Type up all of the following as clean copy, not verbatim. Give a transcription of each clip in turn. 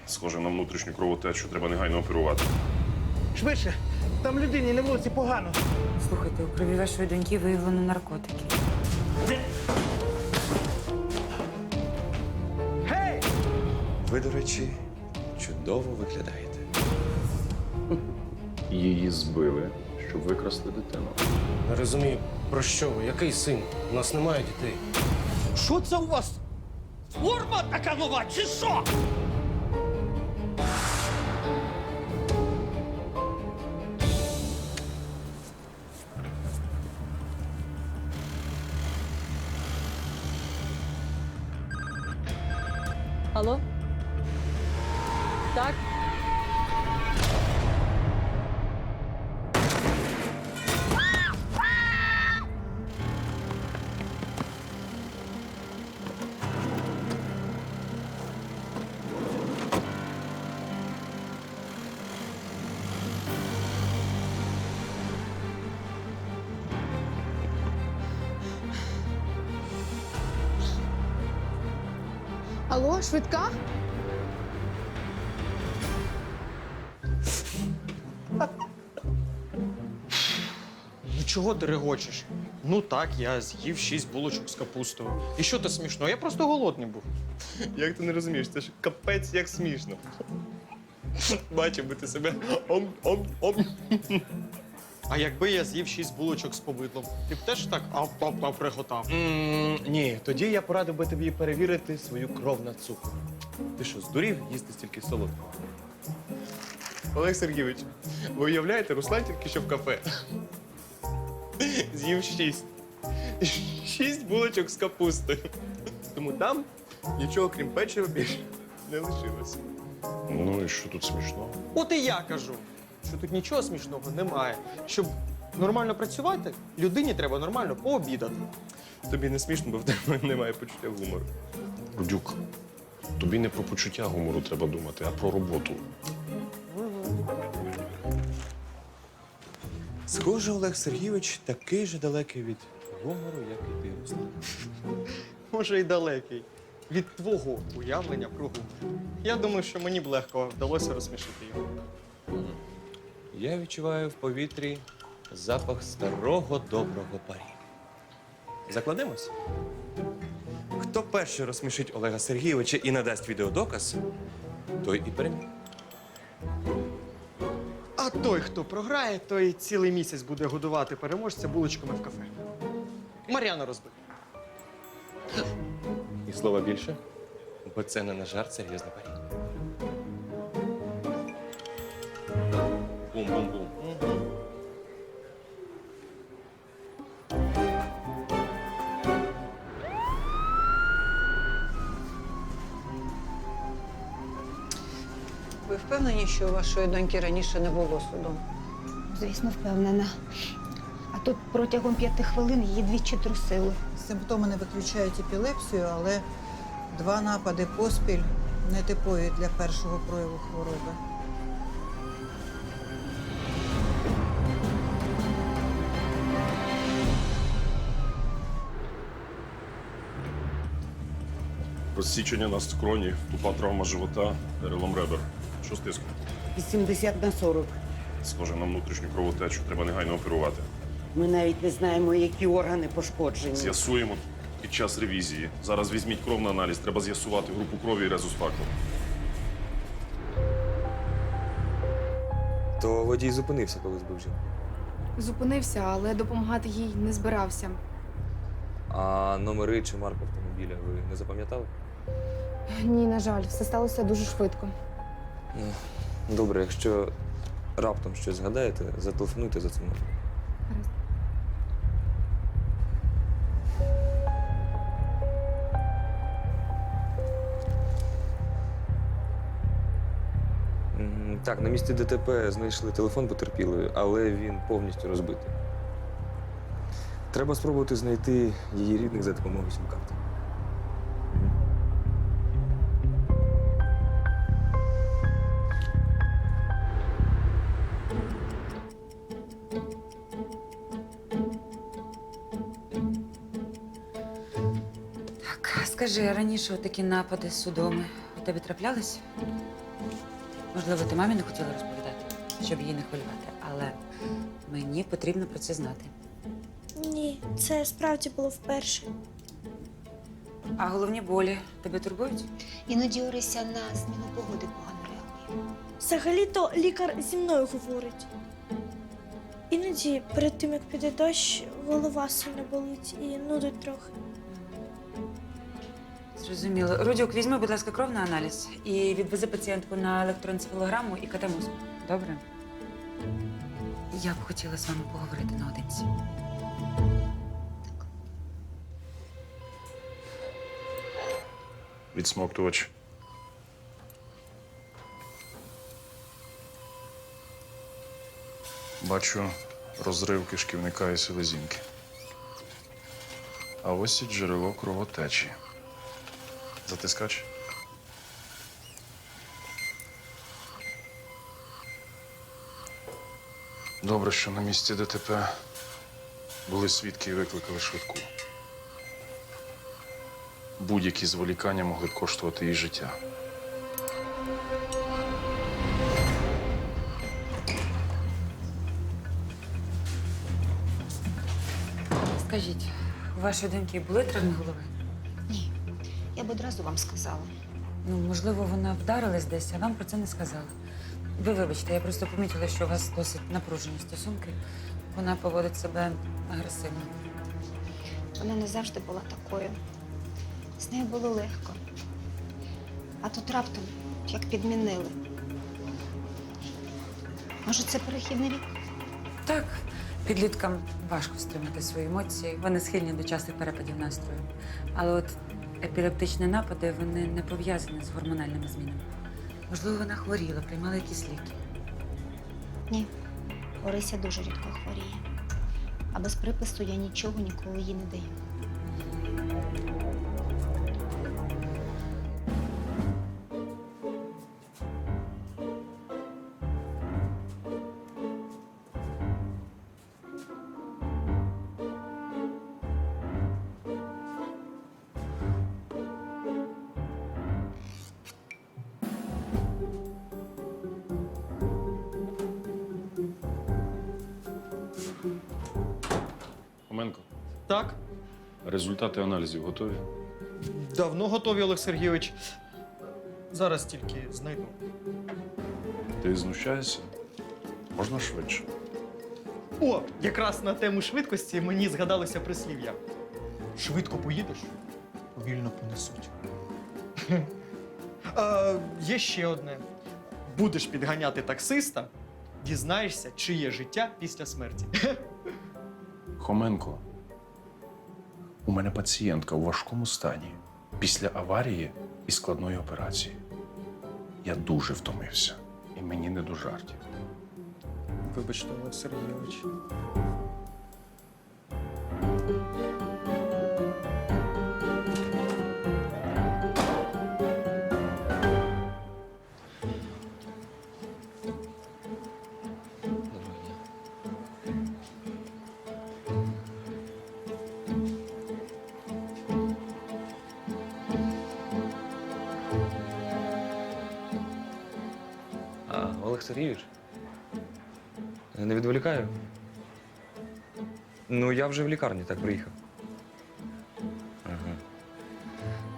Схоже на внутрішню кровотечу, треба негайно оперувати. Швидше, там людині на вулиці погано. Слухайте, у крові вашої доньки виявлено наркотики. Гей! Ви, до речі, чудово виглядаєте. Її збили, щоб викрасти дитину. Не розумію, про що ви? Який син? У нас немає дітей. Що це у вас? Форма така нова, чи що? Алло? Так? Алло, швидка? Ну чого ти регочеш? Ну так, я з'їв 6 булочок з капустою. І що ти смішно? Я просто голодний був. Як ти не розумієш, це ж капець як смішно. Бачив би ти себе ом-ом-ом. А якби я з'їв 6 булочок з повидлом, ти б теж так ап-ап-ап реготав. Ні, тоді я порадив би тобі перевірити свою кров на цукор. Ти що, здурів їсти стільки солодкого? Олег Сергійович, ви уявляєте, Руслан тільки що в кафе. З'їв 6. 6 булочок з капустою. Тому там нічого, крім печива, більше не лишилося. Ну і що тут смішного? От і я кажу, що тут нічого смішного немає. Щоб нормально працювати, людині треба нормально пообідати. Тобі не смішно, бо в тебе немає почуття гумору. Рудюк, тобі не про почуття гумору треба думати, а про роботу. Схоже, Олег Сергійович такий же далекий від гумору, як і ти, Руслан. Може, і далекий від твого уявлення про гумор. Я думаю, що мені б легко вдалося розсмішити його. Я відчуваю в повітрі запах старого доброго парі. Закладемось? Хто перший розсмішить Олега Сергійовича і надасть відеодоказ, той і переміг. А той, хто програє, той цілий місяць буде годувати переможця булочками в кафе. Мар'яна розбив. І слова більше, бо це не на жарт серйозна парі. Бум-бум-бум. Ви впевнені, що у вашої доньки раніше не було суду? Звісно, впевнена. А тут протягом 5 хвилин її двічі трусили. Симптоми не виключають епілепсію, але 2 напади поспіль нетипові для першого прояву хвороби. Розсічення на скроні, тупа травма живота, перелом ребер. Що з тиском? 80/40. Схоже на внутрішню кровотечу, треба негайно оперувати. Ми навіть не знаємо, які органи пошкоджені. З'ясуємо під час ревізії. Зараз візьміть кров на аналіз, треба з'ясувати групу крові і резус-фактор. То водій зупинився, коли збив жінку. Зупинився, але допомагати їй не збирався. А номери чи марку автомобіля ви не запам'ятали? Ні, на жаль, все сталося дуже швидко. Добре, якщо раптом щось згадаєте, зателефонуйте за цим номером. Гаразд. Так, на місці ДТП знайшли телефон потерпілої, але він повністю розбитий. Треба спробувати знайти її рідних за допомогою сім-карти. Так, скажи, а раніше такі напади з судоми у тебе траплялись? Можливо, ти мамі не хотіла розповідати, щоб її не хвилювати, але мені потрібно про це знати. Ні, це справді було вперше. А головні болі тебе турбують? Іноді Орися на зміну погоди погано реагує. Взагалі-то лікар зі мною говорить. Іноді перед тим, як піде дощ, голова сильно болить і нудить трохи. Зрозуміло. Рудюк, візьми, будь ласка, кров на аналіз і відвези пацієнтку на електроенцефалограму і КТ мозку. Добре? Я б хотіла з вами поговорити наодинці. Відсмоктувач. Бачу розрив кишківника і селезінки. А ось і джерело кровотечі. Затискач. Добре, що на місці ДТП були свідки і викликали швидку. Будь-які зволікання могли б коштувати їй життя. Скажіть, у вашої доньки були травми голови? Ні, я б одразу вам сказала. Ну, можливо, вона вдарилась десь, а вам про це не сказала. Ви вибачте, я просто помітила, що у вас досить напружені стосунки. Вона поводить себе агресивно. Вона не завжди була такою. З нею було легко. А тут раптом, як підмінили. Може, це перехідний вік? Так, підліткам важко стримати свої емоції. Вони схильні до частих перепадів настрою. Але от епілептичні напади, вони не пов'язані з гормональними змінами. Можливо, вона хворіла, приймала якісь ліки. Ні. Орися дуже рідко хворіє. А без припису я нічого ніколи їй не даю. Хоменко, Так, результати аналізів готові? давно готові, Олег Сергійович. Зараз тільки знайду. Ти знущаєшся? Можна швидше. О, якраз на тему швидкості мені згадалося прислів'я. Швидко поїдеш, повільно понесуть. Є ще одне. Будеш підганяти таксиста, дізнаєшся, чиє життя після смерті. Хоменко, у мене пацієнтка у важкому стані після аварії і складної операції. Я дуже втомився, і мені не до жартів. Вибачте, Олег Сергійович. Олег Сергійович? Не відволікаю? Ну, я вже в лікарні так приїхав. Ага.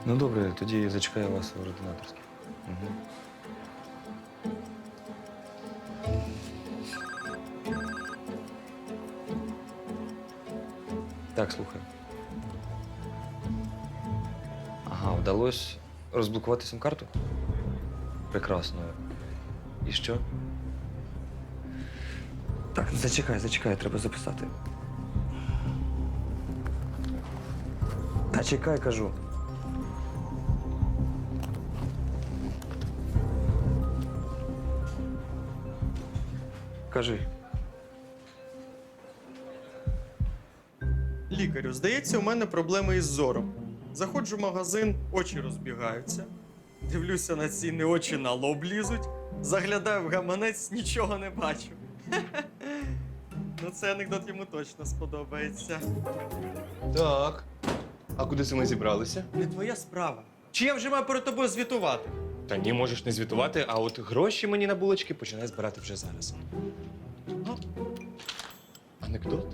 Ну, добре, тоді зачекаю вас у ординаторській. Угу. Так, слухаю. Ага, вдалося розблокувати сим-карту? Прекрасно. І що? Так, зачекай, треба записати. Та чекай, кажу. Кажи. Лікарю, здається, у мене проблеми із зором. Заходжу в магазин, очі розбігаються. Дивлюся на ціни, очі на лоб лізуть. Заглядаю в гаманець, нічого не бачу. Ну, цей анекдот йому точно сподобається. Так. А куди це ми зібралися? Не твоя справа. Чи я вже маю перед тобою звітувати? Та ні, можеш не звітувати, а от гроші мені на булочки починай збирати вже зараз. Анекдот?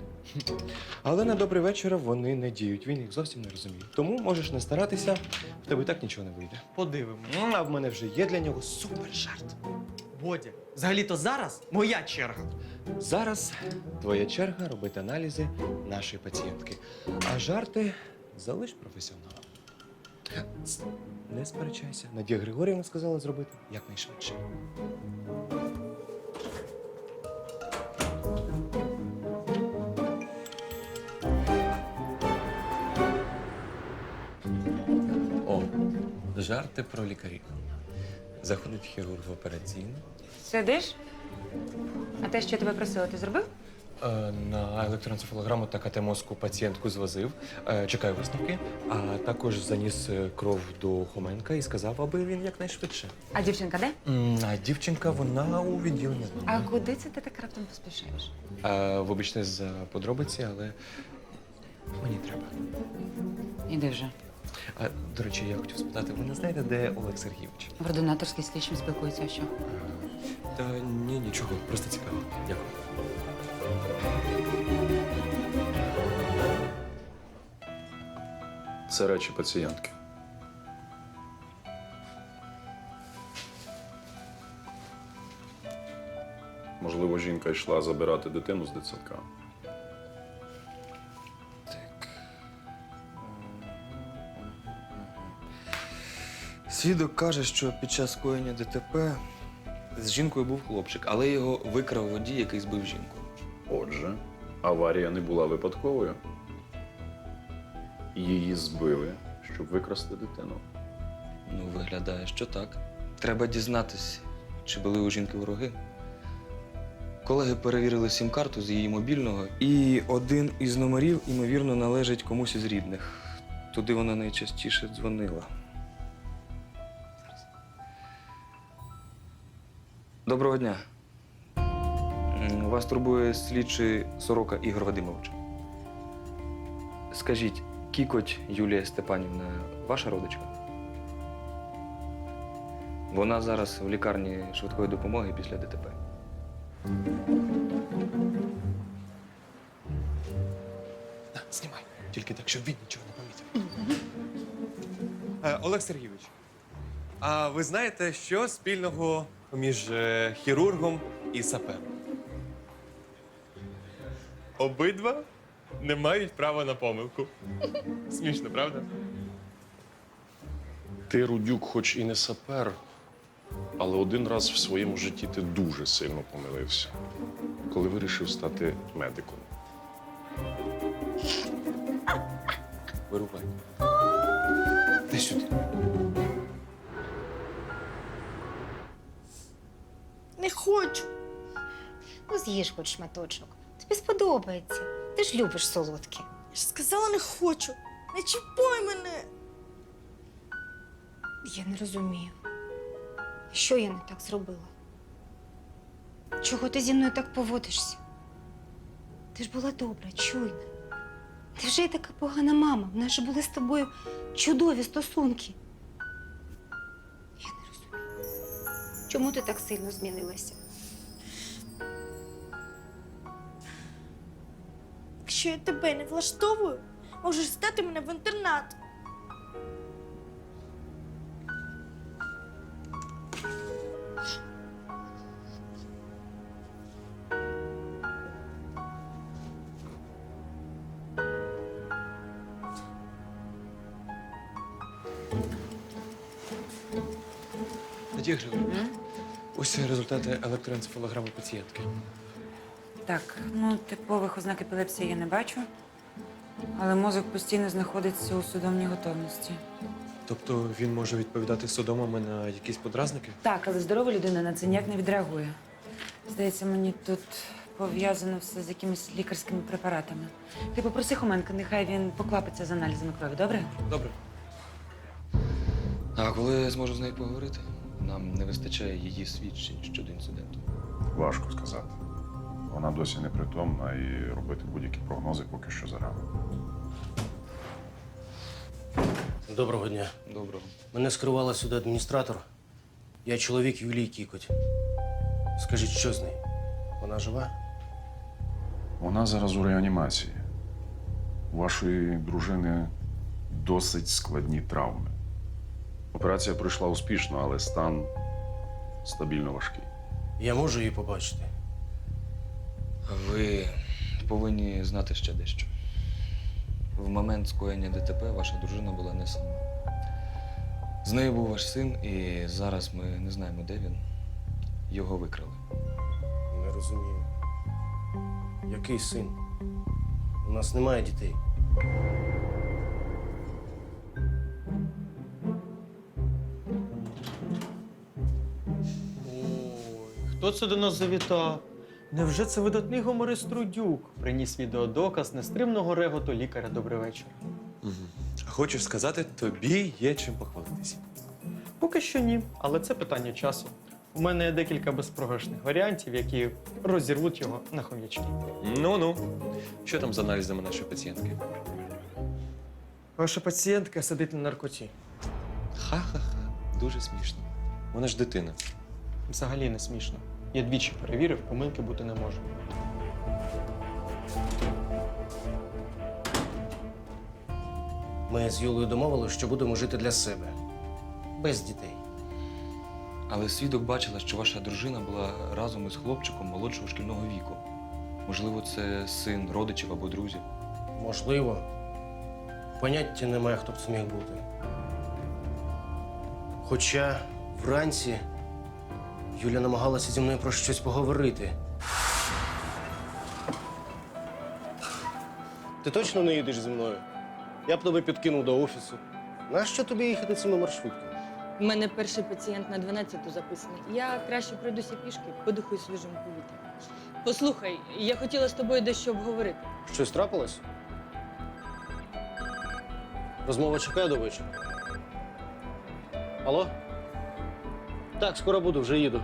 Але на добрий вечір вони не діють, він їх зовсім не розуміє. Тому можеш не старатися, в тебе і так нічого не вийде. Подивимось. А в мене вже є для нього супер жарт. Бодя, взагалі-то зараз моя черга. Зараз твоя черга робити аналізи нашої пацієнтки. А жарти залиш професіоналам. Не сперечайся. Надія Григорівна сказала зробити якнайшвидше. О, жарти про лікарів. Заходить хірург в операційну. Сидиш? А те, що я тебе просила, ти зробив? На електроенцефалограму та КТ мозку пацієнтку звозив. Чекаю висновки. А також заніс кров до Хоменка і сказав, аби він якнайшвидше. А дівчинка де? А дівчинка, вона у відділенні. А куди це ти так раптом поспішаєш? Вибачте за подробиці, але мені треба. Іди вже. До речі, я хотів спитати, ви не знаєте, де Олег Сергійович? В ординаторській слідчим спілкуються, а що? Та ні, нічого, просто цікаво. Дякую. Це речі пацієнтки. Можливо, жінка йшла забирати дитину з дитсадка. Свідок каже, що під час скоєння ДТП з жінкою був хлопчик, але його викрав водій, який збив жінку. Отже, аварія не була випадковою. Її збили, щоб викрасти дитину. Ну, виглядає, що так. Треба дізнатись, чи були у жінки вороги. Колеги перевірили сім-карту з її мобільного, і один із номерів, ймовірно, належить комусь із рідних. Туди вона найчастіше дзвонила. Доброго дня. Вас турбує слідчий Сорока Ігор Вадимович. Скажіть, Кікоть Юлія Степанівна ваша родичка? Вона зараз в лікарні швидкої допомоги після ДТП. Знімай. Тільки так, щоб він нічого не помітив. Олег Сергійович, а ви знаєте, що спільного між хірургом і сапером? Обидва не мають права на помилку. Смішно, правда? Ти, Рудюк, хоч і не сапер, але один раз в своєму житті ти дуже сильно помилився, коли вирішив стати медиком. Вирубай. Дай сюди. Не хочу. Ну, з'їж хоч шматочок. Тобі сподобається. Ти ж любиш солодке. Я ж сказала, не хочу. Не чіпай мене. Я не розумію. Що я не так зробила? Чого ти зі мною так поводишся? Ти ж була добра, чуйна. Ти вже й така погана мама. В нас же були з тобою чудові стосунки. Я не розумію. Чому ти так сильно змінилася? Якщо я тебе не влаштовую, можеш здати мене в інтернат. Надія Григорівна, ось результати електроенцефалограми пацієнтки. Так, ну, типових ознак епілепсії я не бачу, але мозок постійно знаходиться у судомній готовності. Тобто він може відповідати судомами на якісь подразники? Так, але здорова людина на це ніяк не відреагує. Здається, мені тут пов'язано все з якимись лікарськими препаратами. Ти попроси Хоменка, нехай він поквапиться з аналізами крові, добре? Добре. А коли я зможу з нею поговорити? Нам не вистачає її свідчень щодо інциденту. Важко сказати. Вона досі непритомна і робити будь-які прогнози поки що зарано. Доброго дня. Доброго. Мене скерувала сюди адміністратор. Я чоловік Юлії Кікоть. Скажіть, що з нею? Вона жива? Вона зараз у реанімації. У вашої дружини досить складні травми. Операція пройшла успішно, але стан стабільно важкий. Я можу її побачити. Ви повинні знати ще дещо. В момент скоєння ДТП ваша дружина була не сама. З нею був ваш син, і зараз ми не знаємо, де він. Його викрали. Не розумію. Який син? У нас немає дітей. Ой, хто це до нас завітав? Невже це видатний гуморист Рудюк приніс відеодоказ нестримного реготу лікаря «Добрий вечір»? Хочеш сказати, тобі є чим похвалитись. Поки що ні, але це питання часу. У мене є декілька безпрограшних варіантів, які розірвуть його на хом'ячки. Ну-ну. Що там з аналізами нашої пацієнтки? Ваша пацієнтка сидить на наркоті. Ха-ха-ха. Дуже смішно. Вона ж дитина. Взагалі не смішно. Я двічі перевірив, помилки бути не може. Ми з Юлею домовилися, що будемо жити для себе. Без дітей. Але свідок бачила, що ваша дружина була разом із хлопчиком молодшого шкільного віку. Можливо, це син родичів або друзів. Можливо. Поняття немає, хто б це міг бути. Хоча вранці Юля намагалася зі мною про щось поговорити. Ти точно не їдеш зі мною? Я б тебе підкинув до офісу. Нащо тобі їхати цими маршрутками? У мене перший пацієнт на 12-ту записаний. Я краще пройдуся пішки, подихаю свіжим повітрям. Послухай, я хотіла з тобою дещо обговорити. Щось трапилось? Розмова чекає до вечора. Алло? Так, скоро буду, вже їду.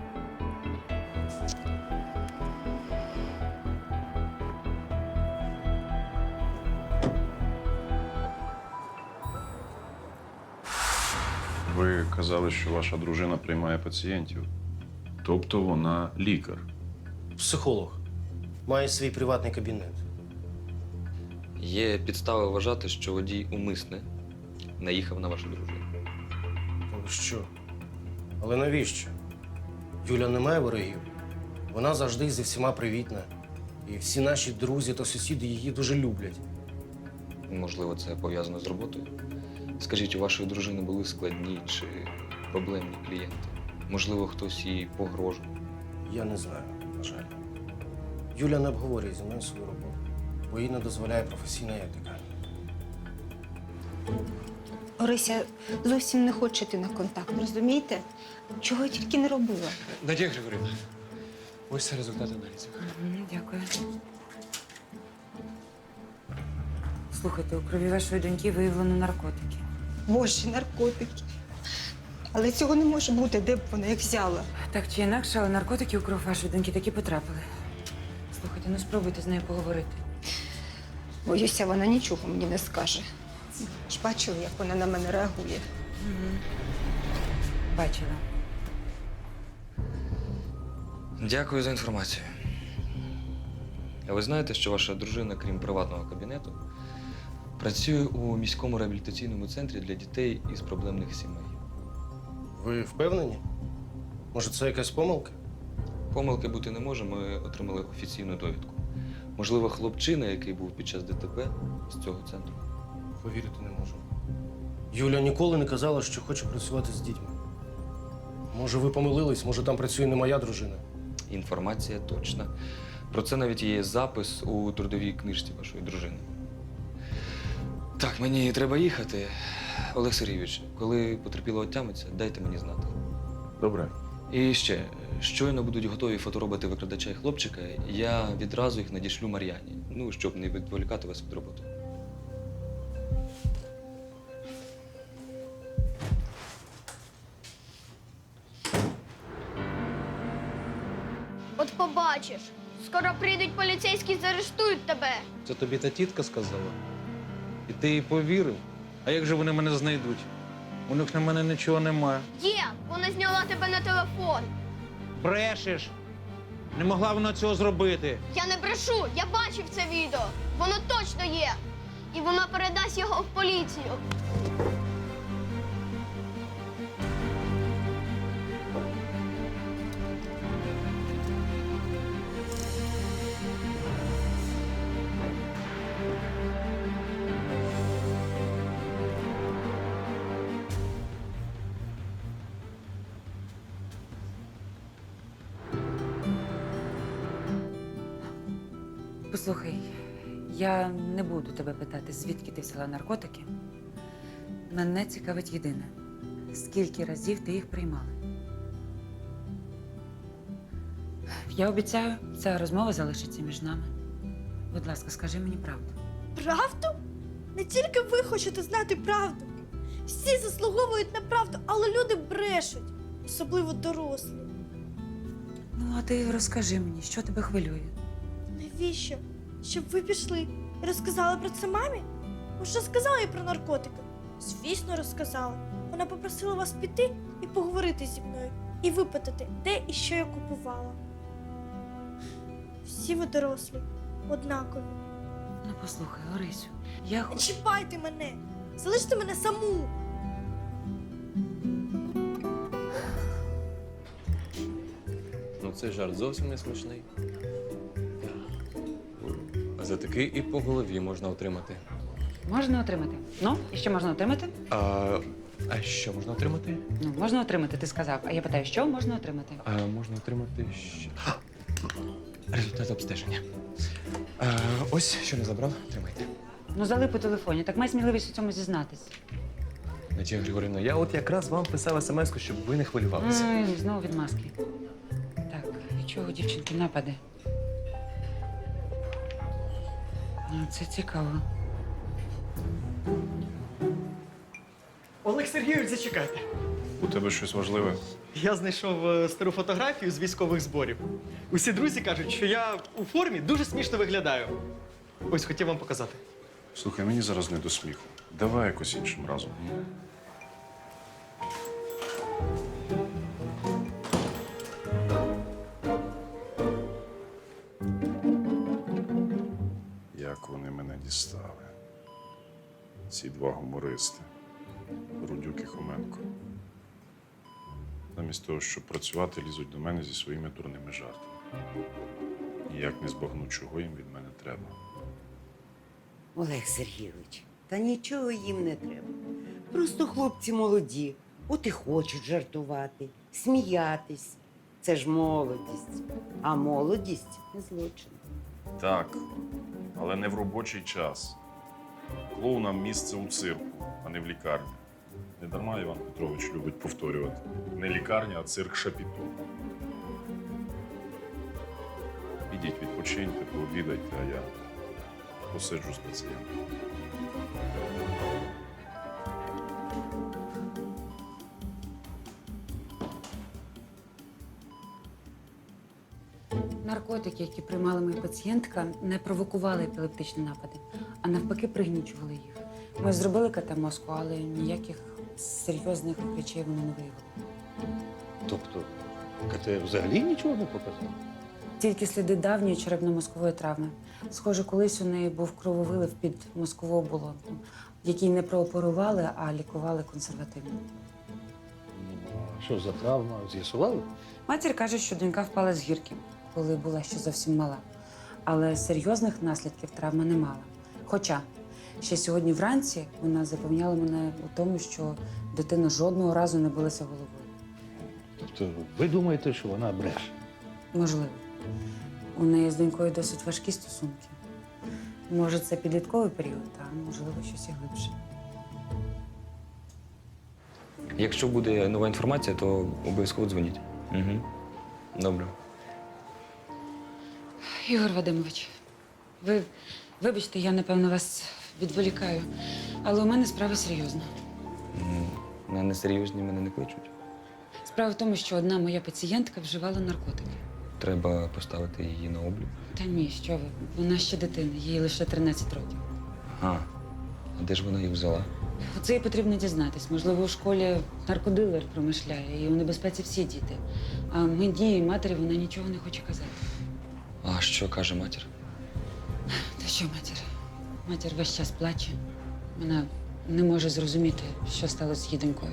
Ви казали, що ваша дружина приймає пацієнтів. Тобто вона лікар. Психолог. Має свій приватний кабінет. Є підстави вважати, що водій умисне наїхав на вашу дружину. Та ви що? Але навіщо? Юля не має ворогів. Вона завжди зі всіма привітна. І всі наші друзі та сусіди її дуже люблять. Можливо, це пов'язано з роботою. Скажіть, у вашої дружини були складні чи проблемні клієнти? Можливо, хтось їй погрожував? Я не знаю, на жаль. Юля не обговорює зі мною свою роботу, бо їй не дозволяє професійна етика. Орися зовсім не хоче йти на контакт, розумієте? Чого я тільки не робила. Надія Григорівна, ось це результат аналізів. Дякую. Слухайте, у крові вашої доньки виявлено наркотики. Боже, наркотики. Але цього не може бути, де б вона їх взяла. Так чи інакше, але наркотики у кров вашої доньки таки потрапили. Слухайте, ну спробуйте з нею поговорити. Боюся, вона нічого мені не скаже. Ж бачили, як вона на мене реагує. Бачила. Дякую за інформацію. А ви знаєте, що ваша дружина, крім приватного кабінету, працює у міському реабілітаційному центрі для дітей із проблемних сімей? Ви впевнені? Може, це якась помилка? Помилки бути не може, ми отримали офіційну довідку. Можливо, хлопчина, який був під час ДТП, з цього центру. Повірити не можу. Юля ніколи не казала, що хоче працювати з дітьми. Може, ви помилились, може, там працює не моя дружина. Інформація точна. Про це навіть є запис у трудовій книжці вашої дружини. Так, мені треба їхати. Олег Сергійович, коли потерпіло отямиться, дайте мені знати. Добре. І ще, щойно будуть готові фотороботи викрадача і хлопчика, я відразу їх надішлю Мар'яні, ну, щоб не відволікати вас від роботи. От побачиш, скоро прийдуть поліцейські, заарештують тебе. Це тобі та тітка сказала? І ти їй повірив? А як же вони мене знайдуть? У них на мене нічого немає. Є, вона зняла тебе на телефон. Брешеш. Не могла вона цього зробити. Я не брешу, я бачив це відео. Воно точно є. І вона передасть його в поліцію. Послухай, я не буду тебе питати, звідки ти взяла наркотики. Мене цікавить єдине. Скільки разів ти їх приймала? Я обіцяю, ця розмова залишиться між нами. Будь ласка, скажи мені правду. Правду? Не тільки ви хочете знати правду. Всі заслуговують на правду, але люди брешуть, особливо дорослі. Ну, а ти розкажи мені, що тебе хвилює? Навіщо? Щоб ви пішли і розказали про це мамі? Ви що сказали їй про наркотики? Звісно, розказала. Вона попросила вас піти і поговорити зі мною. І випитати, де і що я купувала. Всі ви дорослі, однакові. Ну, послухай, Орисю, я Не чіпайте мене! Залиште мене саму! Ну, цей жарт зовсім не смішний. За такий і по голові можна отримати. Можна отримати. Ну, і що можна отримати? А що можна отримати? Ну, можна отримати, ти сказав. А я питаю, що можна отримати? Можна отримати результат обстеження. Ось, що не забрав, тримайте. Ну, залип у телефоні, так май сміливість у цьому зізнатись. Надія Григорівна, я от якраз вам писав смс-ку, щоб ви не хвилювалися. Знову від маски. Так, від чого у дівчинки напади? Ну, це цікаво. Олег Сергійович, зачекайте. У тебе щось важливе? Я знайшов стару фотографію з військових зборів. Усі друзі кажуть, що я у формі дуже смішно виглядаю. Ось хотів вам показати. Слухай, мені зараз не до сміху. Давай якось іншим разом. Як вони мене дістали. Ці два гумористи. Рудюк і Хоменко. Замість того, щоб працювати, лізуть до мене зі своїми дурними жартами. Ніяк не збагну, чого їм від мене треба. Олег Сергійович, та нічого їм не треба. Просто хлопці молоді, от і хочуть жартувати, сміятись. Це ж молодість. А молодість не злочин. Так, але не в робочий час. Клоунам місце у цирку, а не в лікарні. Недарма Іван Петрович любить повторювати. Не лікарня, а цирк Шапіто. Ідіть, відпочиньте, пообідайте, а я посиджу з пацієнтом. Наркотики, які приймала моя пацієнтка, не провокували епілептичні напади, а навпаки пригнічували їх. Ми зробили КТ мозку, але ніяких серйозних речей вони не виявили. Тобто, КТ взагалі нічого не показав? Тільки сліди давньої черепно-мозкової травми. Схоже, колись у неї був крововилив під мозкову оболонку, який не прооперували, а лікували консервативно. Що за травма? З'ясували? Матір каже, що донька впала з гірки, коли була ще зовсім мала. Але серйозних наслідків травма не мала. Хоча ще сьогодні вранці вона запевняла мене у тому, що дитина жодного разу не билася головою. Тобто, ви думаєте, що вона бреше? Можливо. У неї з донькою досить важкі стосунки. Може, це підлітковий період, а можливо, щось і глибше. Якщо буде нова інформація, то обов'язково дзвоніть. Угу. Добре. Ігор Вадимович, вибачте, я, напевно, вас відволікаю, але у мене справа серйозна. На несерйозні мене не кличуть. Справа в тому, що одна моя пацієнтка вживала наркотики. Треба поставити її на облік. Та ні, що ви, вона ще дитина, їй лише 13 років. Ага. А де ж вона їх взяла? Оце і потрібно дізнатись. Можливо, у школі наркодилер промишляє, і у небезпеці всі діти. А мені і матері вона нічого не хоче казати. А що каже матір? Та що матір? Матір весь час плаче. Вона не може зрозуміти, що сталося з її донькою.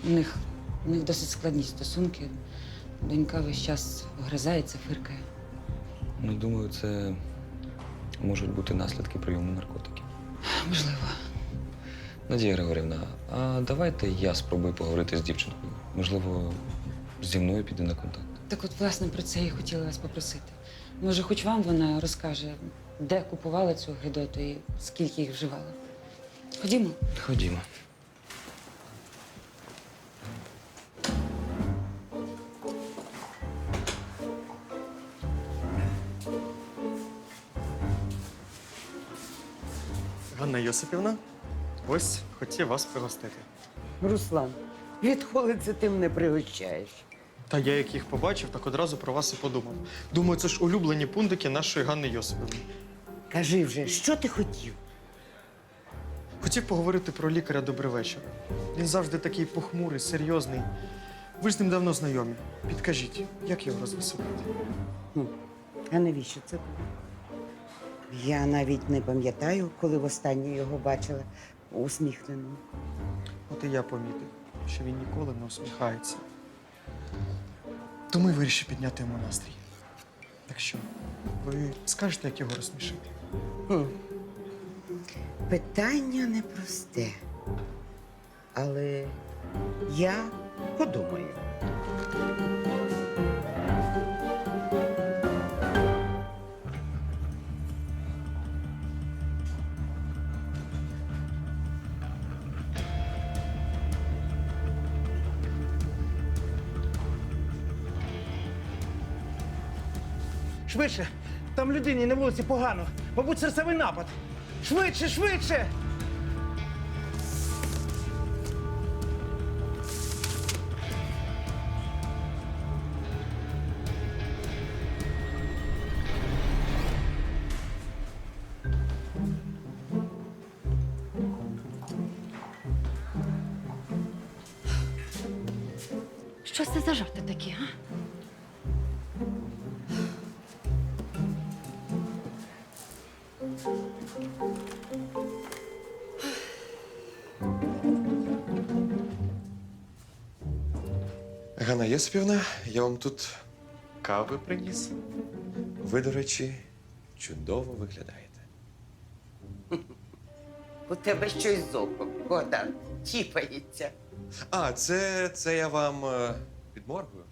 У них досить складні стосунки. Донька весь час огризається, фиркає. Ну, думаю, це можуть бути наслідки прийому наркотиків. Можливо. Надія Григорівна, а давайте я спробую поговорити з дівчинкою. Можливо, зі мною піде на контакт. Так от, власне, про це і хотіла вас попросити. Може, хоч вам вона розкаже, де купувала цю гидоту і скільки їх вживала. Ходімо. Ходімо. Ганна Йосипівна, ось хотів вас пригостити. Руслан, відколи це ти мене пригощаєш? Та я як їх побачив, так одразу про вас і подумав. Думаю, це ж улюблені пундики нашої Ганни Йосипівни. Кажи вже, що ти хотів? Хотів поговорити про лікаря «Добрий вечір». Він завжди такий похмурий, серйозний. Ви ж з ним давно знайомі. Підкажіть, як його розвеселити? А навіщо це? Я навіть не пам'ятаю, коли востаннє його бачила усміхненим. От і я помітив, що він ніколи не усміхається. Тому й вирішив підняти йому настрій. Так що, ви скажете, як його розсмішити? Питання непросте. Але я подумаю. Швидше! Там людині на вулиці погано. Мабуть, серцевий напад. Швидше, швидше! Що це за жарти такі, а? Ганна Йосипівна, я вам тут кави приніс. Ви, до речі, чудово виглядаєте. У тебе щось з оком, Богдан, чіпається. А, це я вам підморгую.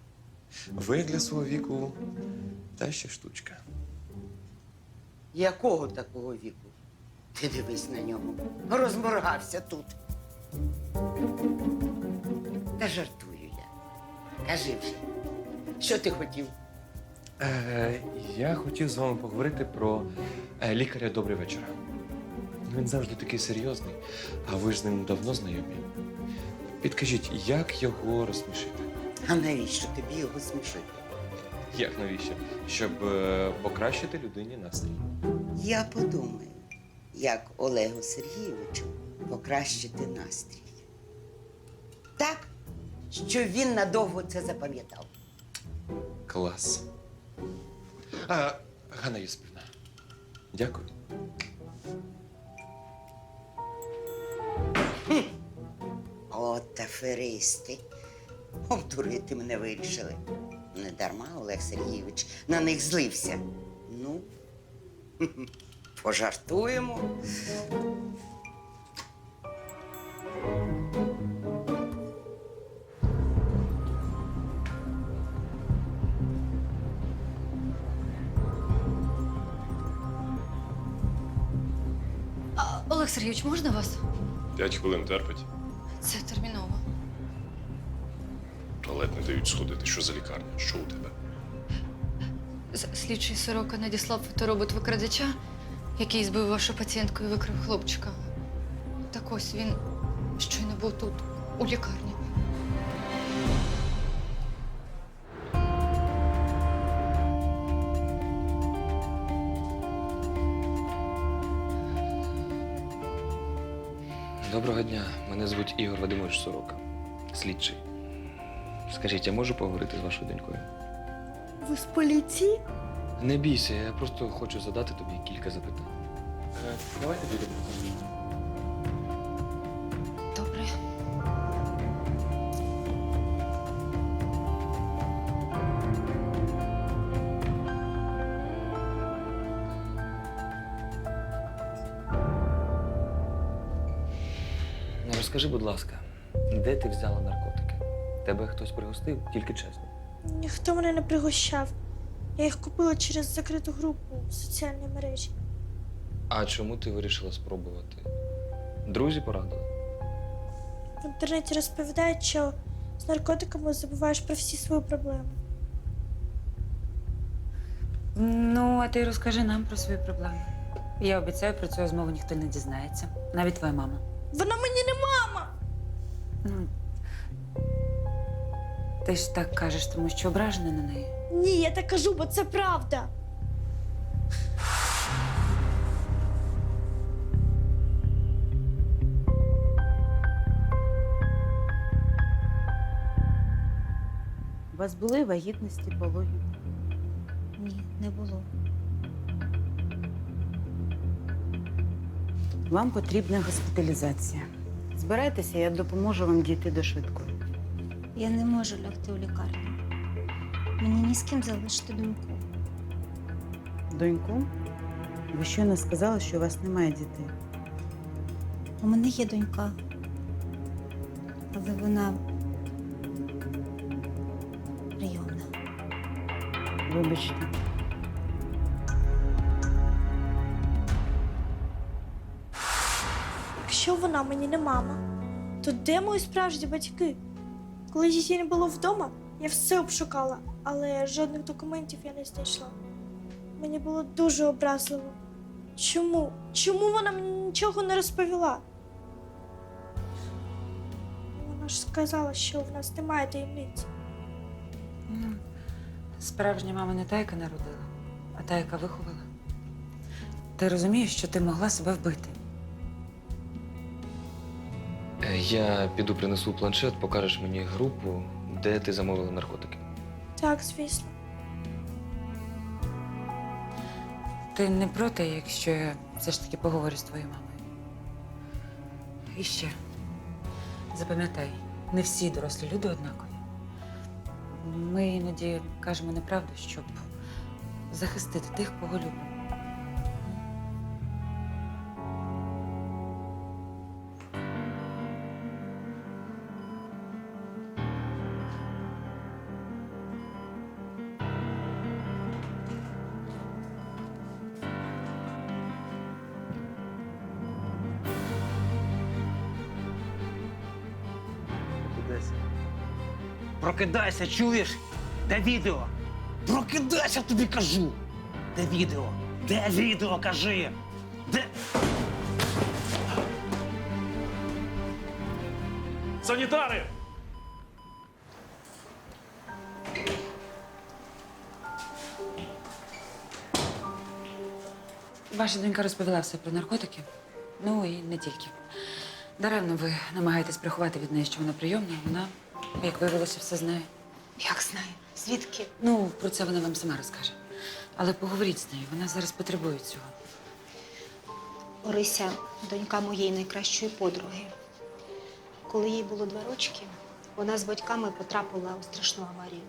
Ви для свого віку та ще штучка. Якого такого віку? Ти дивись на нього. Розморгався тут. Та жартую я. Кажи вже, що ти хотів? Я хотів з вами поговорити про лікаря «Добрий вечір». Він завжди такий серйозний, а ви ж з ним давно знайомі. Підкажіть, як його розсмішити? А навіщо тобі його смішити? Як навіщо? Щоб покращити людині настрій. Я подумаю, як Олегу Сергійовичу покращити настрій. Так, що він надовго це запам'ятав. Клас. Ганна Йосипівна, дякую. От аферисти. Обдурити мене вирішили. Не дарма Олег Сергійович на них злився. Ну, пожартуємо. Олег Сергійович, можна вас? 5 хвилин терпить. Це терміново. В туалет не дають сходити. Що за лікарня? Що у тебе? Слідчий Сорока надіслав фоторобот викрадача, який збив вашу пацієнтку і викрив хлопчика. Так ось він щойно був тут, у лікарні. Доброго дня. Мене звуть Ігор Вадимович Сорока. Слідчий. Скажіть, я можу поговорити з вашою донькою? Ви з поліції? Не бійся, я просто хочу задати тобі кілька запитань. Давайте підемо. Добре. Розкажи, будь ласка, де ти взяла наркотики? Тебе хтось пригостив? Тільки чесно. Ніхто мене не пригощав. Я їх купила через закриту групу в соціальній мережі. А чому ти вирішила спробувати? Друзі порадили? В інтернеті розповідають, що з наркотиками забуваєш про всі свої проблеми. Ну, а ти розкажи нам про свої проблеми. Я обіцяю, про цю розмову ніхто не дізнається. Навіть твоя мама. Вона мені не мама! Ну, ти ж так кажеш, тому що ображена на неї. Ні, я так кажу, бо це правда. У вас були вагітності, пологи? Ні, не було. Вам потрібна госпіталізація. Збирайтеся, я допоможу вам дійти до швидкої. Я не можу лягти у лікарню. Мені ні з ким залишити доньку. Доньку, ви щойно сказали, що у вас немає дітей. У мене є донька. Але вона прийомна. Вибачте. Якщо вона мені не мама, то де мої справжні батьки? Коли її не було вдома, я все обшукала, але жодних документів я не знайшла. Мені було дуже образливо. Чому? Чому вона мені нічого не розповіла? Вона ж сказала, що в нас немає таємниць. Ну, справжня мама не та, яка народила, а та, яка виховала. Ти розумієш, що ти могла себе вбити? Я піду принесу планшет, покажеш мені групу, де ти замовила наркотики. Так, звісно. Ти не проти, якщо я все ж таки поговорю з твоєю мамою? І ще, запам'ятай, не всі дорослі люди однакові. Ми іноді кажемо неправду, щоб захистити тих, кого любимо. Прокидайся, чуєш? Де відео? Прокидайся, тобі кажу! Де відео? Де відео, кажи? Де? Санітари! Ваша донька розповіла все про наркотики. Ну і не тільки. Даремно ви намагаєтесь приховати від неї, що вона прийомна. Вона, як виявилося, все знає. Як знаю? Звідки? Ну, про це вона вам сама розкаже. Але поговоріть з нею, вона зараз потребує цього. Орися – донька моєї найкращої подруги. Коли їй було 2 рочки, вона з батьками потрапила у страшну аварію.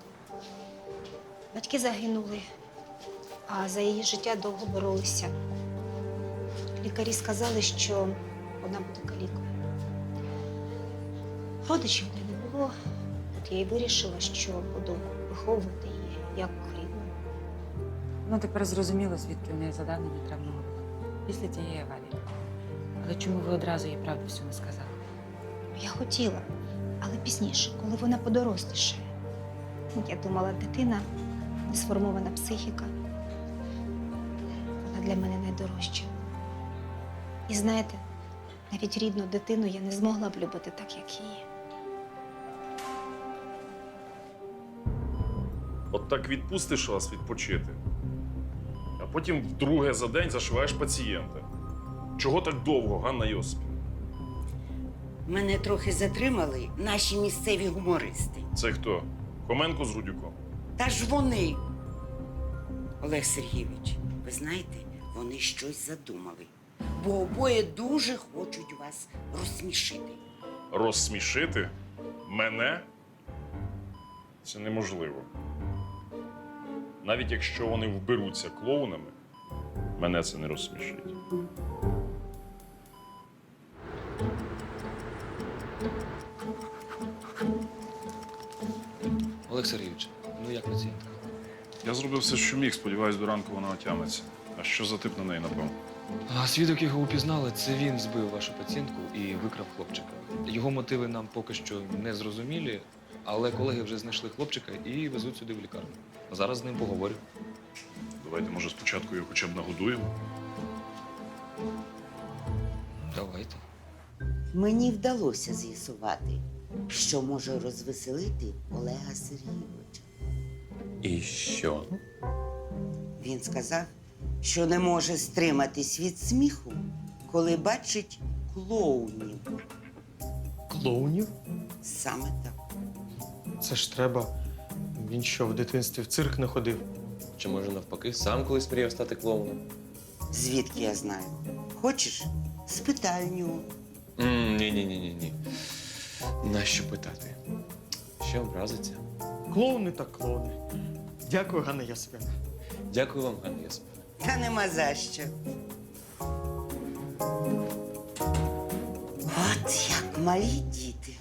Батьки загинули, а за її життя довго боролися. Лікарі сказали, що вона буде калікою. Родичів в неї не було, от я й вирішила, що буду виховувати її як рідну. Ну, тепер зрозуміло, звідки в неї задавлення травного після тієї аварії. Але чому ви одразу їй правду всю не сказали? Я хотіла, але пізніше, коли вона подорослішає. Я думала, дитина, несформована психіка. Вона для мене найдорожча. І знаєте, навіть рідну дитину я не змогла б любити так, як її. От так відпустиш вас відпочити, а потім вдруге за день зашиваєш пацієнта. Чого так довго, Ганна Йосипівна? Мене трохи затримали наші місцеві гумористи. Це хто? Хоменко з Рудюком? Та ж вони. Олег Сергійович, ви знаєте, вони щось задумали. Бо обоє дуже хочуть вас розсмішити. Розсмішити? Мене? Це неможливо. Навіть якщо вони вберуться клоунами, мене це не розсмішить. Олег Сергійович, ну як пацієнтка? Я зробив все, що міг. Сподіваюсь, до ранку вона отямиться. А що за тип на неї напав? А свідок його упізнали, це він збив вашу пацієнтку і викрав хлопчика. Його мотиви нам поки що не зрозумілі, але колеги вже знайшли хлопчика і везуть сюди в лікарню. Зараз з ним поговорю. Давайте, може, спочатку його хоча б нагодуємо? Давайте. Мені вдалося з'ясувати, що може розвеселити Олега Сергійовича. І що? Він сказав, що не може стриматись від сміху, коли бачить клоунів. Клоунів? Саме так. Це ж треба. Він що, в дитинстві в цирк не ходив? Чи може навпаки, сам колись мріяв стати клоуном? Звідки я знаю? Хочеш? Спитай у нього. Ні. Нащо питати? Ще образиться. Клоуни так клоуни. Дякую, Ганна Ясипівна. Дякую вам, Ганна Ясипівна. Та нема за що. От як малі діти.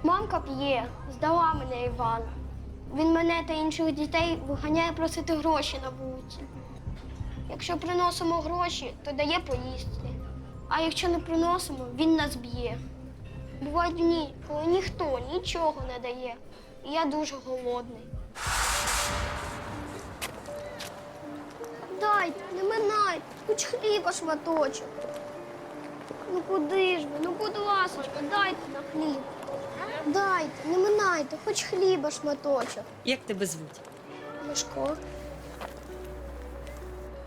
Мамка п'є, здала мене Івана. Він мене та інших дітей виганяє просити гроші на вулиці. Якщо приносимо гроші, то дає поїсти. А якщо не приносимо, він нас б'є. Бувають дні, коли ніхто нічого не дає. І я дуже голодний. Дайте, не минайте, хоч хліба шматочок. Ну куди ж ви? Ну, будь ласочка, дайте на хліб. Дайте, не минайте, хоч хліба шматочок. Як тебе звуть? Мишко.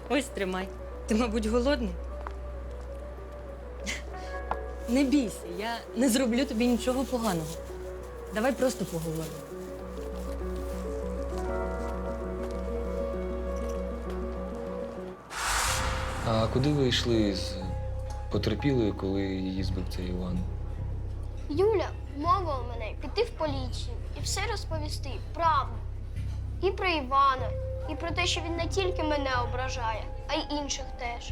Ось тримай. Ти, мабуть, голодний? Не бійся, я не зроблю тобі нічого поганого. Давай просто поговоримо. А куди ви йшли з потерпілою, коли її збив цей Іван? Юля вмовила мене піти в поліцію і все розповісти правду. І про Івана, і про те, що він не тільки мене ображає, а й інших теж.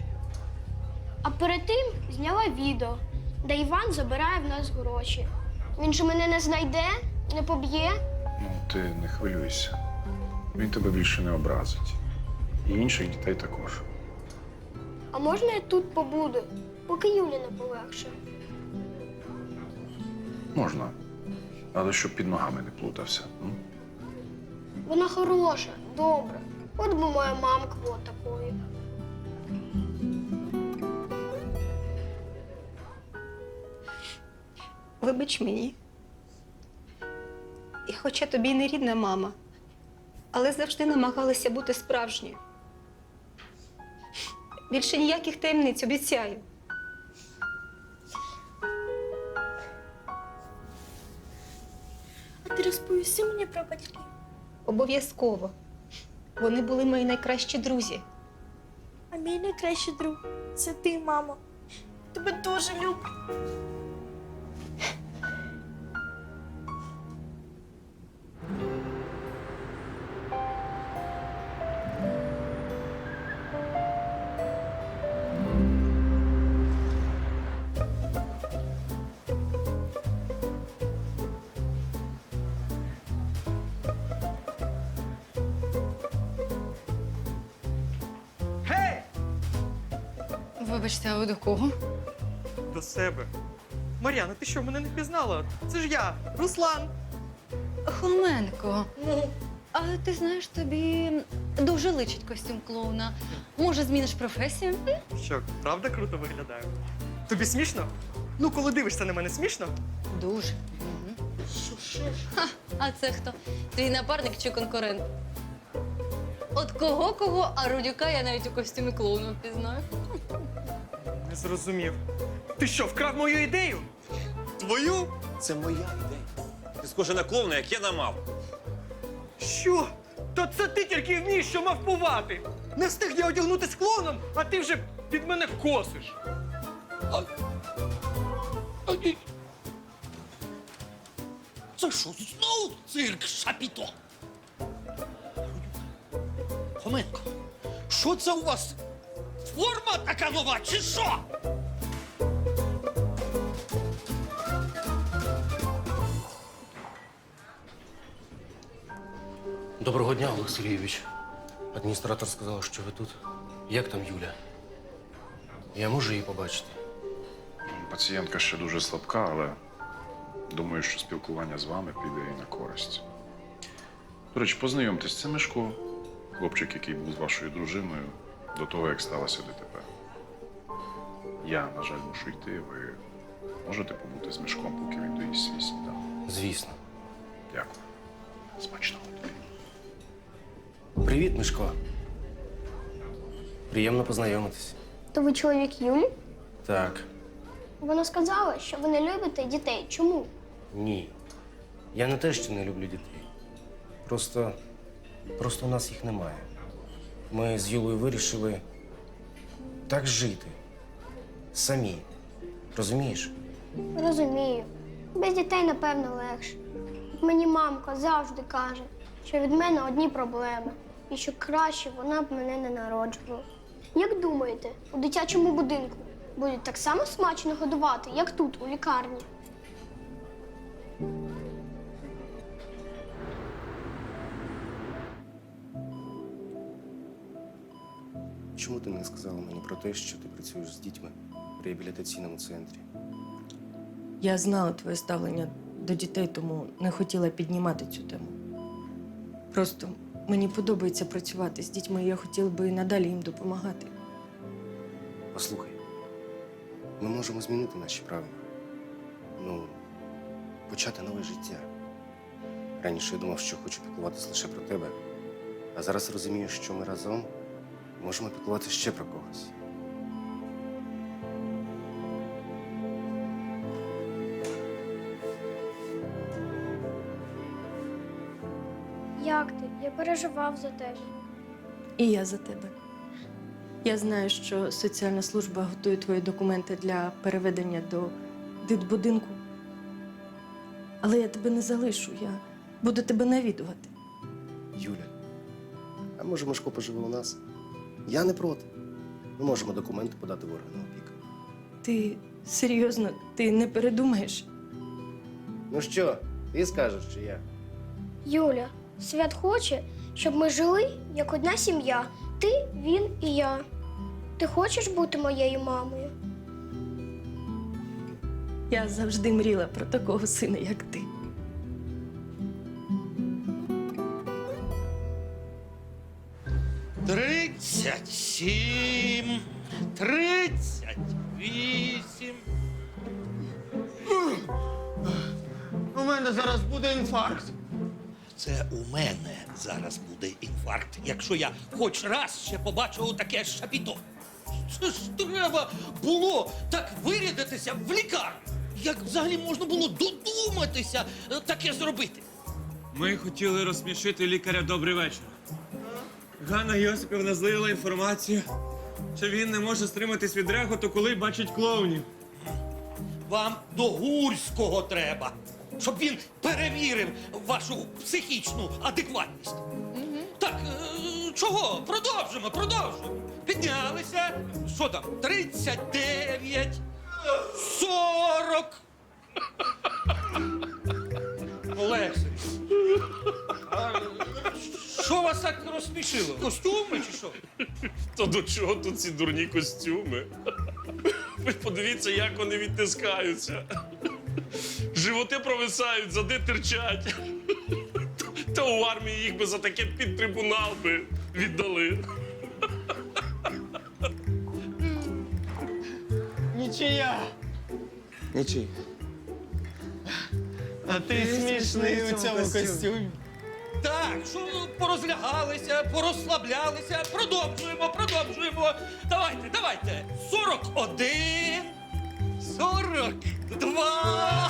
А перед тим зняла відео, де Іван забирає в нас гроші. Він же мене не знайде, не поб'є. Ну, ти не хвилюйся. Він тебе більше не образить. І інших дітей також. А можна я тут побуду, поки Юлі не полегше? Можна. Але щоб під ногами не плутався. Вона хороша, добра. От би моя мамка була такою. Вибач мені. І хоча тобі й не рідна мама, але завжди намагалася бути справжньою. Більше ніяких таємниць, обіцяю. А ти розповіси мені про батьків. Обов'язково. Вони були мої найкращі друзі. А мій найкращий друг це ти, мамо. Тебе дуже люблю. Вибачте, а ви до кого? До себе. Мар'яна, ти що, мене не впізнала? Це ж я, Руслан. Хоменко. Ну, А ти знаєш, тобі дуже личить костюм клоуна. Може, зміниш професію? що, правда круто виглядаю? Тобі смішно? Ну, коли дивишся на мене, смішно? Дуже. А це хто? Твій напарник чи конкурент? От кого-кого, а Рудюка я навіть у костюмі клоуна впізнаю. Не зрозумів. Ти що, вкрав мою ідею? Твою? Це моя ідея. Ти схожа на клоуна, як я на мавпу. Що? То це ти тільки вмієш, що мавпувати. Не встиг я одягнутися клоуном, а ти вже під мене косиш. Це що, знову цирк Шапіто? Хоменко, що це у вас? Форма така нова, чи що? Доброго дня, Олег Сергійович. Адміністратор сказав, що ви тут. Як там Юля? Я можу її побачити? Пацієнтка ще дуже слабка, але думаю, що спілкування з вами піде їй на користь. До речі, познайомтесь, це Мишко, хлопчик, який був з вашою дружиною до того, як сталося ДТП. Я, на жаль, мушу йти. Ви можете побути з Мишком, поки він доїсть свій сніданок? Звісно. Дякую. Смачного тобі. Привіт, Мишко. Приємно познайомитись. То ви чоловік Юлі? Так, Вона сказала, що ви не любите дітей. Чому? ні. Я не те, що не люблю дітей. Просто у нас їх немає. Ми з Юлею вирішили так жити. Самі. Розумієш? Розумію. Без дітей, напевно, легше. Мені мамка завжди каже, що від мене одні проблеми. І що краще вона б мене не народжувала. Як думаєте, у дитячому будинку будуть так само смачно годувати, як тут, у лікарні? Чому ти не сказала мені про те, що ти працюєш з дітьми в реабілітаційному центрі? Я знала твоє ставлення до дітей, тому не хотіла піднімати цю тему. Просто мені подобається працювати з дітьми, і я хотіла би і надалі їм допомагати. Послухай, ми можемо змінити наші правила. Почати нове життя. Раніше я думав, що хочу піклуватися лише про тебе, а зараз розумію, що ми разом можемо піклуватися ще про когось. Як ти? Я переживав за тебе. І я за тебе. Я знаю, що соціальна служба готує твої документи для переведення до дитбудинку. Але я тебе не залишу, я буду тебе навідувати. Юля, а може Мишко поживе у нас? Я не проти. Ми можемо документи подати в органи опіки. Ти серйозно, ти не передумаєш? Ну що, ти скажеш, чи я? Юля, Свят хоче, щоб ми жили як одна сім'я. Ти, він і я. Ти хочеш бути моєю мамою? Я завжди мріяла про такого сина, як ти. Тридцять 37, 38. У мене зараз буде інфаркт. Це у мене зараз буде інфаркт, якщо я хоч раз ще побачу таке Шапіто. Це ж треба було так вирядитися в лікарню. Як взагалі можна було додуматися таке зробити? Ми хотіли розсмішити лікаря «Добрий вечір». Ганна Йосипівна злила інформацію, що він не може стриматись від реготу, коли бачить клоунів. Вам до Гурського треба, щоб він перевірив вашу психічну адекватність. Так, чого? Продовжимо. Піднялися. Що там? 39, 40. Олег Сергійович, а що вас так розсмішило? Костюми чи що? То до чого тут ці дурні костюми? Ви подивіться, як вони відтискаються. Животи провисають, зади терчать. Та у армії їх би за таке під трибунал би віддали. Нічия. Нічий. А ти смішний у цьому костюмі. Так, що порозлягалися, порозслаблялися. Продовжуємо. Давайте. 41, 42.